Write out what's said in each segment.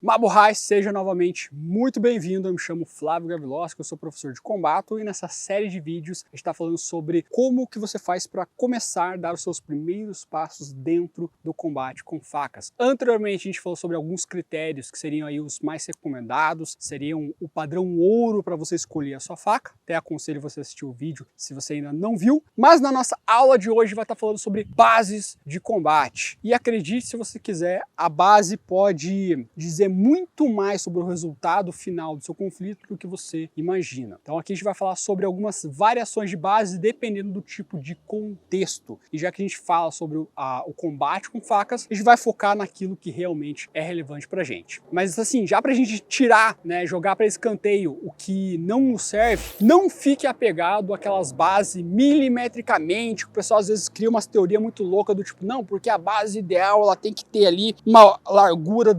Mabo High, seja novamente muito bem-vindo. Eu me chamo Flávio Gaviloschi, eu sou professor de combate e nessa série de vídeos a gente está falando sobre como que você faz para começar a dar os seus primeiros passos dentro do combate com facas. Anteriormente a gente falou sobre alguns critérios que seriam aí os mais recomendados, seriam o padrão ouro para você escolher a sua faca. Até aconselho você assistir o vídeo se você ainda não viu. Mas na nossa aula de hoje vai estar falando sobre bases de combate. E acredite se você quiser, a base pode dizer muito mais sobre o resultado final do seu conflito do que você imagina. Então aqui a gente vai falar sobre algumas variações de base dependendo do tipo de contexto. E já que a gente fala sobre o combate com facas, a gente vai focar naquilo que realmente é relevante pra gente. Mas assim, já pra gente tirar, né, jogar para escanteio o que não nos serve, não fique apegado àquelas bases milimetricamente, que o pessoal às vezes cria umas teorias muito loucas do tipo, não, porque a base ideal ela tem que ter ali uma largura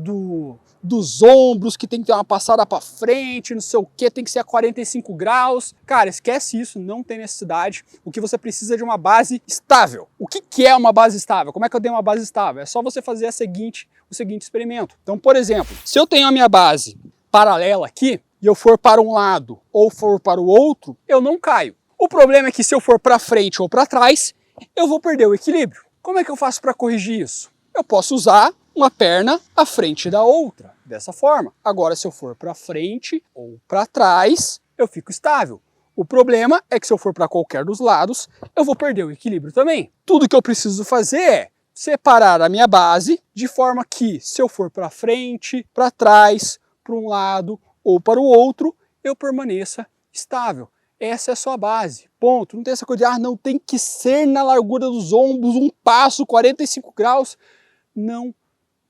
dos ombros, que tem que ter uma passada para frente, não sei o que, tem que ser a 45 graus. Cara, esquece isso, não tem necessidade. O que você precisa é de uma base estável. O que é uma base estável? Como é que eu dei uma base estável? É só você fazer o seguinte experimento. Então, por exemplo, se eu tenho a minha base paralela aqui, e eu for para um lado ou for para o outro, eu não caio. O problema é que se eu for para frente ou para trás, eu vou perder o equilíbrio. Como é que eu faço para corrigir isso? Eu posso usar uma perna à frente da outra, dessa forma. Agora, se eu for para frente ou para trás, eu fico estável. O problema é que se eu for para qualquer dos lados, eu vou perder o equilíbrio também. Tudo que eu preciso fazer é separar a minha base de forma que, se eu for para frente, para trás, para um lado ou para o outro, eu permaneça estável. Essa é a sua base, ponto. Não tem essa coisa de, não tem que ser na largura dos ombros, um passo, 45 graus. Não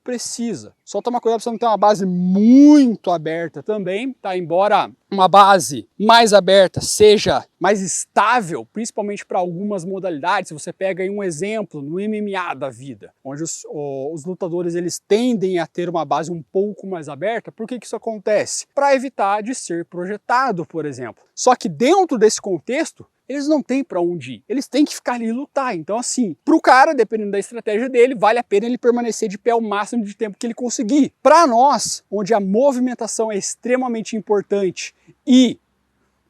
precisa. Só tomar cuidado para você não ter uma base muito aberta também, tá? Embora uma base mais aberta seja mais estável, principalmente para algumas modalidades. Se você pega aí um exemplo no MMA da vida, onde os lutadores eles tendem a ter uma base um pouco mais aberta. Por que isso acontece? Para evitar de ser projetado, por exemplo. Só que dentro desse contexto, eles não têm para onde ir, eles têm que ficar ali e lutar. Então assim, para o cara, dependendo da estratégia dele, vale a pena ele permanecer de pé o máximo de tempo que ele conseguir. Para nós, onde a movimentação é extremamente importante e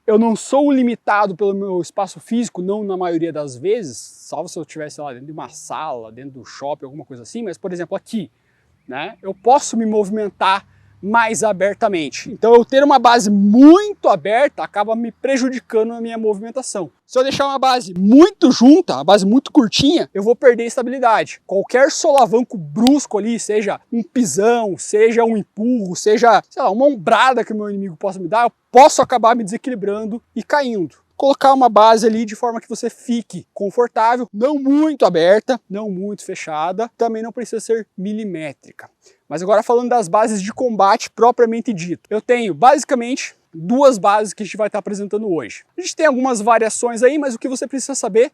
eu não sou limitado pelo meu espaço físico, não na maioria das vezes, salvo se eu estivesse lá dentro de uma sala, dentro do shopping, alguma coisa assim, mas por exemplo aqui, né, eu posso me movimentar mais abertamente. Então eu ter uma base muito aberta acaba me prejudicando na minha movimentação. Se eu deixar uma base muito junta, uma base muito curtinha, eu vou perder estabilidade. Qualquer solavanco brusco ali, seja um pisão, seja um empurro, seja, sei lá, uma ombrada que o meu inimigo possa me dar, eu posso acabar me desequilibrando e caindo. Colocar uma base ali de forma que você fique confortável, não muito aberta, não muito fechada, também não precisa ser milimétrica. Mas agora falando das bases de combate propriamente dito, eu tenho basicamente duas bases que a gente vai estar apresentando hoje. A gente tem algumas variações aí, mas o que você precisa saber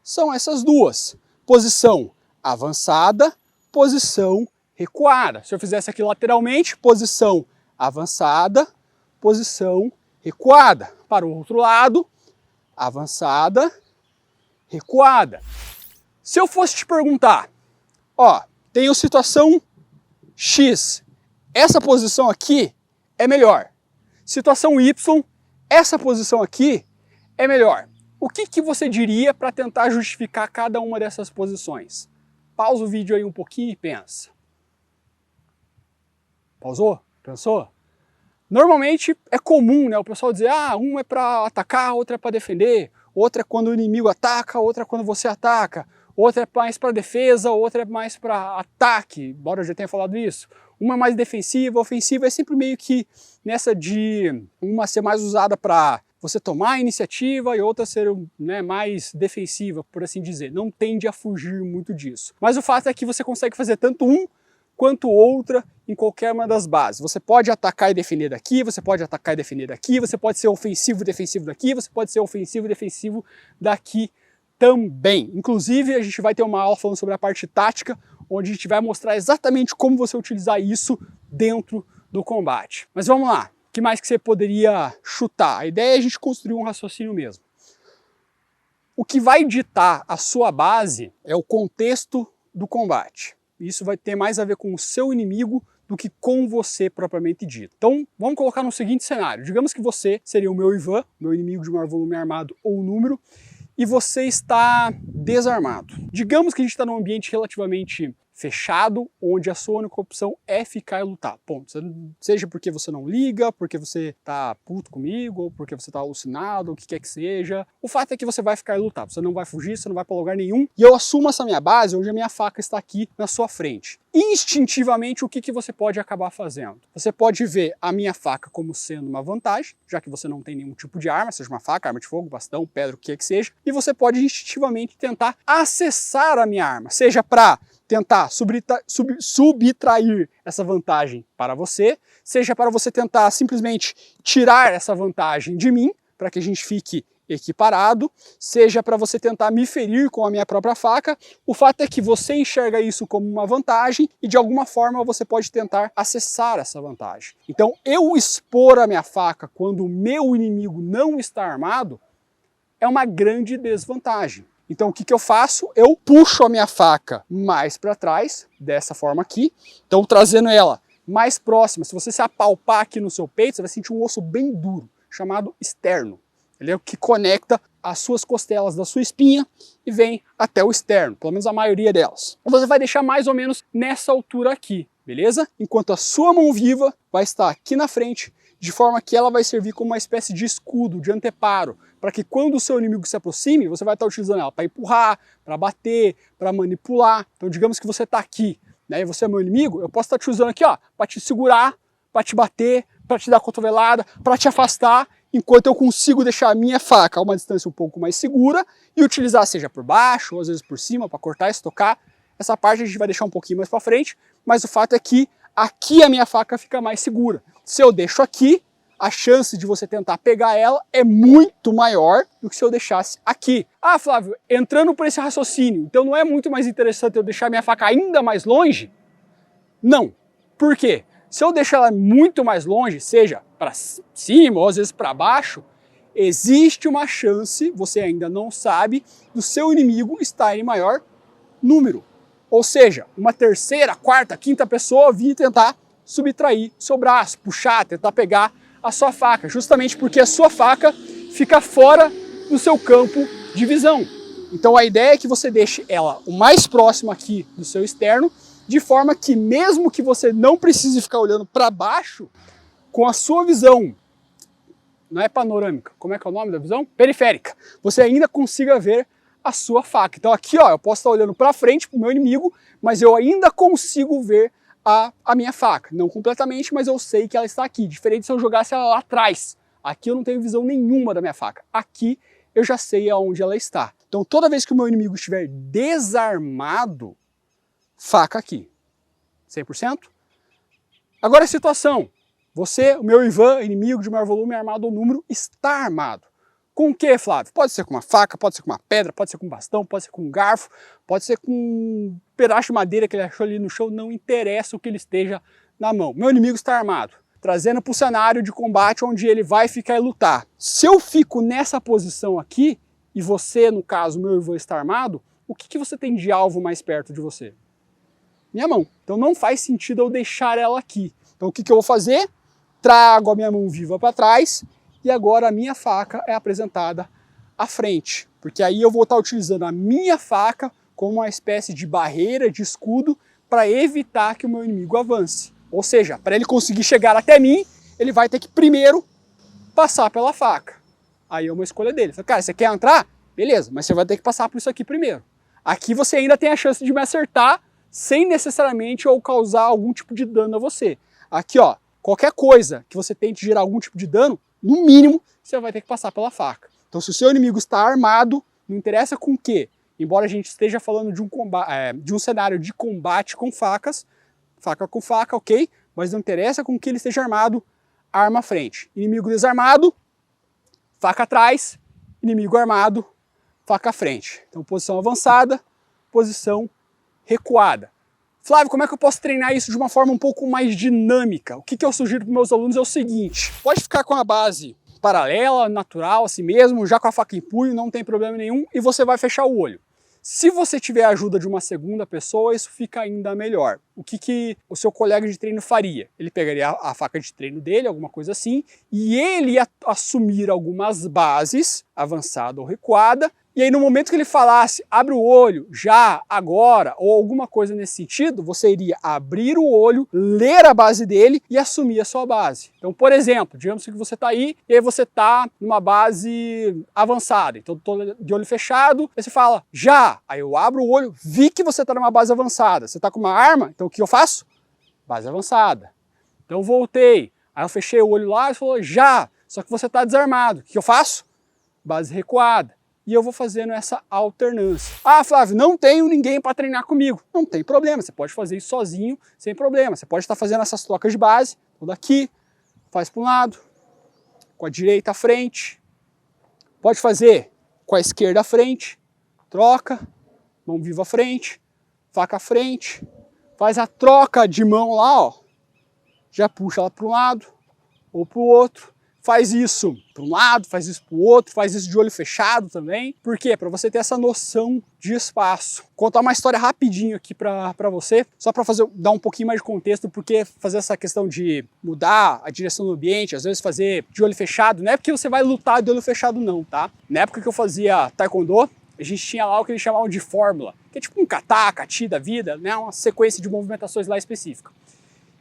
são essas duas. Posição avançada, posição recuada. Se eu fizesse aqui lateralmente, posição avançada, posição recuada. Para o outro lado, avançada, recuada. Se eu fosse te perguntar, tenho situação X, essa posição aqui é melhor. Situação Y, essa posição aqui é melhor. O que você diria para tentar justificar cada uma dessas posições? Pausa o vídeo aí um pouquinho e pensa. Pausou? Pensou? Normalmente é comum, né, o pessoal dizer, uma é para atacar, outra é para defender, outra é quando o inimigo ataca, outra é quando você ataca, outra é mais para defesa, outra é mais para ataque, embora eu já tenha falado isso. Uma é mais defensiva, ofensiva é sempre meio que nessa de uma ser mais usada para você tomar a iniciativa e outra ser, né, mais defensiva, por assim dizer. Não tende a fugir muito disso. Mas o fato é que você consegue fazer tanto um quanto outra em qualquer uma das bases. Você pode atacar e defender daqui, você pode atacar e defender daqui, você pode ser ofensivo e defensivo daqui, você pode ser ofensivo e defensivo daqui também. Inclusive, a gente vai ter uma aula falando sobre a parte tática, onde a gente vai mostrar exatamente como você utilizar isso dentro do combate. Mas vamos lá, o que mais que você poderia chutar? A ideia é a gente construir um raciocínio mesmo. O que vai ditar a sua base é o contexto do combate. Isso vai ter mais a ver com o seu inimigo do que com você propriamente dito. Então, vamos colocar no seguinte cenário. Digamos que você seria o meu Ivan, meu inimigo de maior volume armado ou número, e você está desarmado. Digamos que a gente está num ambiente relativamente fechado, onde a sua única opção é ficar e lutar, ponto. Seja porque você não liga, porque você tá puto comigo, ou porque você tá alucinado, ou o que quer que seja. O fato é que você vai ficar e lutar, você não vai fugir, você não vai para lugar nenhum, e eu assumo essa minha base, onde a minha faca está aqui na sua frente. Instintivamente, o que você pode acabar fazendo? Você pode ver a minha faca como sendo uma vantagem, já que você não tem nenhum tipo de arma, seja uma faca, arma de fogo, bastão, pedra, o que quer que seja, e você pode instintivamente tentar acessar a minha arma, seja para tentar subtrair essa vantagem para você, seja para você tentar simplesmente tirar essa vantagem de mim, para que a gente fique equiparado, seja para você tentar me ferir com a minha própria faca. O fato é que você enxerga isso como uma vantagem e de alguma forma você pode tentar acessar essa vantagem. Então eu expor a minha faca quando o meu inimigo não está armado é uma grande desvantagem. Então o que eu faço? Eu puxo a minha faca mais para trás, dessa forma aqui, então trazendo ela mais próxima. Se você se apalpar aqui no seu peito, você vai sentir um osso bem duro, chamado externo. Ele é o que conecta as suas costelas da sua espinha e vem até o externo, pelo menos a maioria delas. Você vai deixar mais ou menos nessa altura aqui, beleza? Enquanto a sua mão viva vai estar aqui na frente, de forma que ela vai servir como uma espécie de escudo, de anteparo, para que quando o seu inimigo se aproxime, você vai estar utilizando ela para empurrar, para bater, para manipular. Então digamos que você está aqui, né, e você é meu inimigo, eu posso estar te usando aqui, ó, para te segurar, para te bater, para te dar cotovelada, para te afastar, enquanto eu consigo deixar a minha faca a uma distância um pouco mais segura e utilizar seja por baixo, ou às vezes por cima, para cortar, estocar. Essa parte a gente vai deixar um pouquinho mais para frente, mas o fato é que aqui a minha faca fica mais segura. Se eu deixo aqui, a chance de você tentar pegar ela é muito maior do que se eu deixasse aqui. Ah, Flávio, entrando por esse raciocínio, então não é muito mais interessante eu deixar minha faca ainda mais longe? Não. Por quê? Se eu deixar ela muito mais longe, seja para cima ou às vezes para baixo, existe uma chance, você ainda não sabe, do seu inimigo estar em maior número. Ou seja, uma terceira, quarta, quinta pessoa vir tentar subtrair seu braço, puxar, tentar pegar a sua faca, justamente porque a sua faca fica fora do seu campo de visão. Então a ideia é que você deixe ela o mais próximo aqui do seu externo, de forma que mesmo que você não precise ficar olhando para baixo, com a sua visão, não é panorâmica, como é que é o nome da visão? Periférica, você ainda consiga ver a sua faca. Então aqui, ó, eu posso estar olhando para frente para o meu inimigo, mas eu ainda consigo ver a minha faca. Não completamente, mas eu sei que ela está aqui. Diferente se eu jogasse ela lá atrás. Aqui eu não tenho visão nenhuma da minha faca. Aqui eu já sei aonde ela está. Então toda vez que o meu inimigo estiver desarmado, faca aqui. 100%? Agora a situação. Você, o meu Ivan, inimigo de maior volume, armado ou número, está armado. Com o que, Flávio? Pode ser com uma faca, pode ser com uma pedra, pode ser com um bastão, pode ser com um garfo, pode ser com um pedaço de madeira que ele achou ali no chão, não interessa o que ele esteja na mão. Meu inimigo está armado, trazendo para o cenário de combate onde ele vai ficar e lutar. Se eu fico nessa posição aqui, e você, no caso, meu Ivan, está armado, o que você tem de alvo mais perto de você? Minha mão. Então não faz sentido eu deixar ela aqui. Então o que eu vou fazer? Trago a minha mão viva para trás, e agora a minha faca é apresentada à frente, porque aí eu vou estar utilizando a minha faca como uma espécie de barreira, de escudo, para evitar que o meu inimigo avance. Ou seja, para ele conseguir chegar até mim, ele vai ter que primeiro passar pela faca. Aí é uma escolha dele. Cara, você quer entrar? Beleza, mas você vai ter que passar por isso aqui primeiro. Aqui você ainda tem a chance de me acertar sem necessariamente eu causar algum tipo de dano a você. Aqui, ó, qualquer coisa que você tente gerar algum tipo de dano, no mínimo, você vai ter que passar pela faca. Então, se o seu inimigo está armado, não interessa com o quê? Embora a gente esteja falando de um cenário de combate com facas, faca com faca, ok? Mas não interessa com que ele esteja armado, arma à frente. Inimigo desarmado, faca atrás, inimigo armado, faca à frente. Então, posição avançada, posição recuada. Flávio, como é que eu posso treinar isso de uma forma um pouco mais dinâmica? O que eu sugiro para os meus alunos é o seguinte: pode ficar com a base paralela, natural, assim mesmo, já com a faca em punho, não tem problema nenhum, e você vai fechar o olho. Se você tiver a ajuda de uma segunda pessoa, isso fica ainda melhor. O que o seu colega de treino faria? Ele pegaria a faca de treino dele, alguma coisa assim, e ele ia assumir algumas bases, avançada ou recuada, e aí no momento que ele falasse, abre o olho, já, agora, ou alguma coisa nesse sentido, você iria abrir o olho, ler a base dele e assumir a sua base. Então, por exemplo, digamos que você está aí e aí você está numa base avançada, então estou de olho fechado, aí você fala, já, aí eu abro o olho, vi que você está numa base avançada, você está com uma arma, então o que eu faço? Base avançada. Então voltei, aí eu fechei o olho lá e falou, já, só que você está desarmado, o que eu faço? Base recuada. E eu vou fazendo essa alternância. Ah, Flávio, não tenho ninguém para treinar comigo. Não tem problema, você pode fazer isso sozinho, sem problema. Você pode estar fazendo essas trocas de base, então daqui, faz para um lado, com a direita à frente, pode fazer com a esquerda à frente, troca, mão viva à frente, faca à frente, faz a troca de mão lá, ó, já puxa ela para um lado ou para o outro. Faz isso para um lado, faz isso para o outro, faz isso de olho fechado também. Por quê? Para você ter essa noção de espaço. Vou contar uma história rapidinho aqui para você, só para dar um pouquinho mais de contexto, porque fazer essa questão de mudar a direção do ambiente, às vezes fazer de olho fechado, não é porque você vai lutar de olho fechado não, tá? Na época que eu fazia taekwondo, a gente tinha lá o que eles chamavam de fórmula, que é tipo um kata, kati da vida, né? Uma sequência de movimentações lá específica.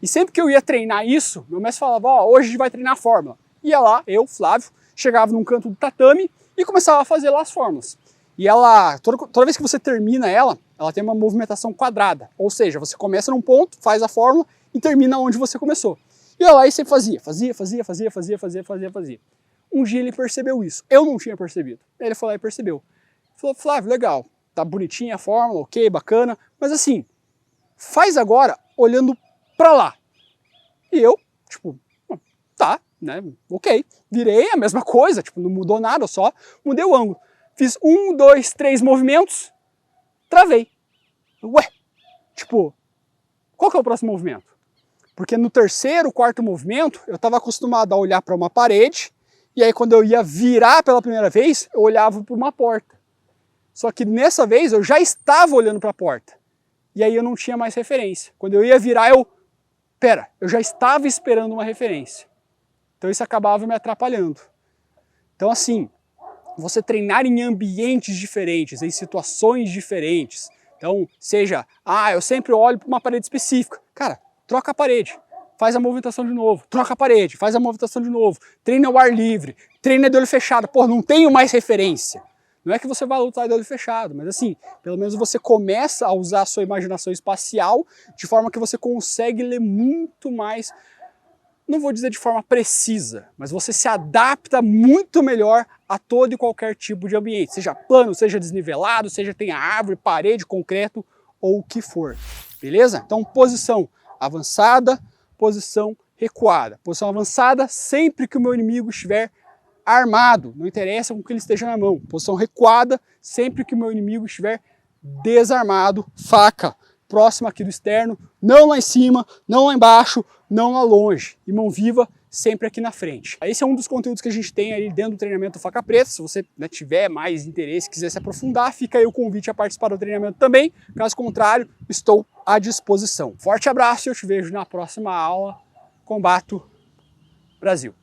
E sempre que eu ia treinar isso, meu mestre falava, ó, hoje a gente vai treinar a fórmula. Ia lá, eu, Flávio, chegava num canto do tatame e começava a fazer lá as fórmulas. E ela, toda vez que você termina ela tem uma movimentação quadrada. Ou seja, você começa num ponto, faz a fórmula e termina onde você começou. E eu lá e sempre fazia. Um dia ele percebeu isso. Eu não tinha percebido. Ele foi lá e percebeu. Falou, Flávio, legal, tá bonitinha a fórmula, ok, bacana, mas assim, faz agora olhando pra lá. E eu, tipo, tá, né, ok, virei a mesma coisa, tipo, não mudou nada, eu só mudei o ângulo. Fiz 1, 2, 3 movimentos, travei. Ué, tipo, qual que é o próximo movimento? Porque no terceiro, quarto movimento, eu estava acostumado a olhar para uma parede, e aí quando eu ia virar pela primeira vez, eu olhava para uma porta. Só que nessa vez eu já estava olhando para a porta, e aí eu não tinha mais referência. Quando eu ia virar, eu já estava esperando uma referência. Então isso acabava me atrapalhando. Então assim, você treinar em ambientes diferentes, em situações diferentes. Então, seja, eu sempre olho para uma parede específica. Cara, troca a parede, faz a movimentação de novo. Troca a parede, faz a movimentação de novo. Treina ao ar livre, treina de olho fechado. Pô, não tenho mais referência. Não é que você vai lutar de olho fechado, mas assim, pelo menos você começa a usar a sua imaginação espacial de forma que você consegue ler muito mais, não vou dizer de forma precisa, mas você se adapta muito melhor a todo e qualquer tipo de ambiente, seja plano, seja desnivelado, seja tenha árvore, parede, concreto ou o que for, beleza? Então posição avançada, posição recuada. Posição avançada sempre que o meu inimigo estiver armado, não interessa com que ele esteja na mão. Posição recuada sempre que o meu inimigo estiver desarmado, faca próxima aqui do externo, não lá em cima, não lá embaixo, não lá longe. E mão viva sempre aqui na frente. Esse é um dos conteúdos que a gente tem aí dentro do treinamento Faca Preta. Se você tiver mais interesse, quiser se aprofundar, fica aí o convite a participar do treinamento também. Caso contrário, estou à disposição. Forte abraço e eu te vejo na próxima aula. Combato Brasil.